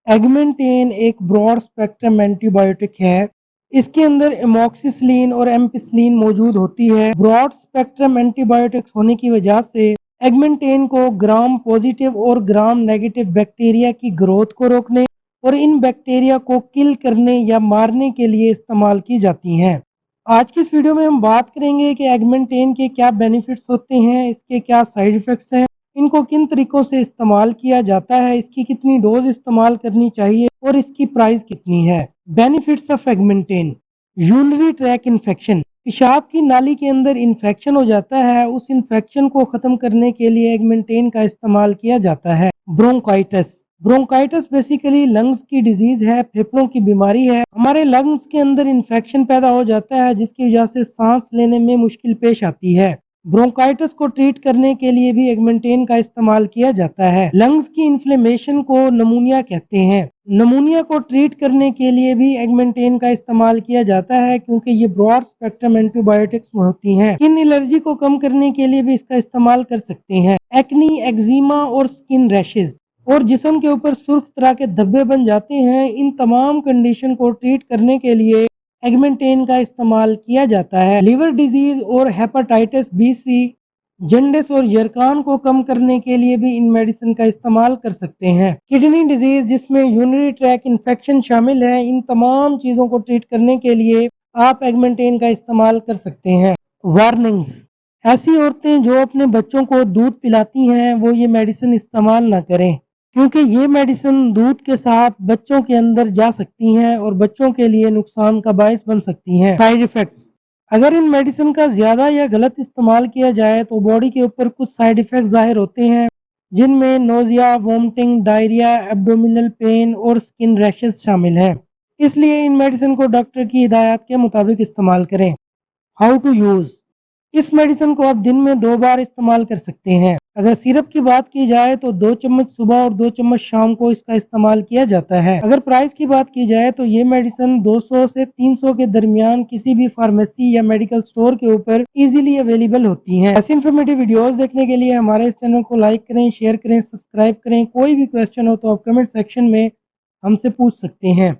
एगमेंटेन एक broad spectrum antibiotic है। इसके अंदर एमोक्सिसिलिन और एम्पिसिलिन मौजूद होती है। ब्रॉड स्पेक्ट्रम एंटीबायोटिक्स होने की वजह से एगमेंटेन को ग्राम पॉजिटिव और ग्राम नेगेटिव बैक्टीरिया की ग्रोथ को रोकने और इन बैक्टीरिया को किल करने या मारने के लिए इस्तेमाल की जाती हैं। आज की इस वीडियो में हम बात करेंगे कि एगमेंटेन के क्या बेनिफिट्स होते हैं, इसके क्या साइड इफ़ेक्ट्स हैं, इनको किन तरीकों से इस्तेमाल किया जाता है, इसकी कितनी डोज इस्तेमाल करनी चाहिए और इसकी प्राइस कितनी है। Benefits of Augmentin. Urinary tract infection, पेशाब की नाली के अंदर इन्फेक्शन हो जाता है, उस इन्फेक्शन को खत्म करने के लिए एगमेंटेन का इस्तेमाल किया जाता है। ब्रोंकाइटिस, ब्रोंकाइटिस बेसिकली लंग्स की डिजीज है, फेफड़ों की बीमारी है। हमारे लंग्स के अंदर इन्फेक्शन पैदा हो जाता है जिसकी वजह से सांस लेने में मुश्किल पेश आती है। ब्रोंकाइटिस को ट्रीट करने के लिए भी एगमेंटेन का इस्तेमाल किया जाता है। लंग्स की इन्फ्लेमेशन को नमूनिया कहते हैं। नमूनिया को ट्रीट करने के लिए भी एगमेंटेन का इस्तेमाल किया जाता है क्योंकि ये ब्रॉड स्पेक्ट्रम एंटीबायोटिक्स होती हैं। स्किन एलर्जी को कम करने के लिए भी इसका इस्तेमाल कर सकते हैं। एक्नी, एक्जिमा और स्किन रैशेज और जिस्म के ऊपर सुर्ख तरह के धब्बे बन जाते हैं, इन तमाम कंडीशन को ट्रीट करने के लिए एगमेंटेन का इस्तेमाल किया जाता है। लिवर डिजीज और हेपेटाइटिस बी सी, जन्डिस और यरकान को कम करने के लिए भी इन मेडिसिन का इस्तेमाल कर सकते हैं। किडनी डिजीज जिसमें यूरिनरी ट्रैक इन्फेक्शन शामिल है, इन तमाम चीज़ों को ट्रीट करने के लिए आप एगमेंटेन का इस्तेमाल कर सकते हैं। वार्निंग्स, ऐसी औरतें जो अपने बच्चों को दूध पिलाती हैं वो ये मेडिसिन इस्तेमाल ना करें क्योंकि ये मेडिसिन दूध के साथ बच्चों के अंदर जा सकती हैं और बच्चों के लिए नुकसान का बायस बन सकती हैं। साइड इफ़ेक्ट्स, अगर इन मेडिसिन का ज़्यादा या गलत इस्तेमाल किया जाए तो बॉडी के ऊपर कुछ साइड इफ़ेक्ट ज़ाहिर होते हैं जिनमें nausea, vomiting, diarrhoea, abdominal pain और स्किन रैशेज शामिल हैं। इसलिए इन मेडिसिन को डॉक्टर की हिदायत के मुताबिक इस्तेमाल करें। हाउ टू यूज़, इस मेडिसिन को आप दिन में 2 बार इस्तेमाल कर सकते हैं। अगर सिरप की बात की जाए तो 2 चम्मच सुबह और 2 चम्मच शाम को इसका इस्तेमाल किया जाता है। अगर प्राइस की बात की जाए तो ये मेडिसिन 200 से 300 के दरमियान किसी भी फार्मेसी या मेडिकल स्टोर के ऊपर इजीली अवेलेबल होती हैं। ऐसी इन्फॉर्मेटिव वीडियोस देखने के लिए हमारे इस चैनल को लाइक करें, शेयर करें, सब्सक्राइब करें। कोई भी क्वेश्चन हो तो आप कमेंट सेक्शन में हमसे पूछ सकते हैं।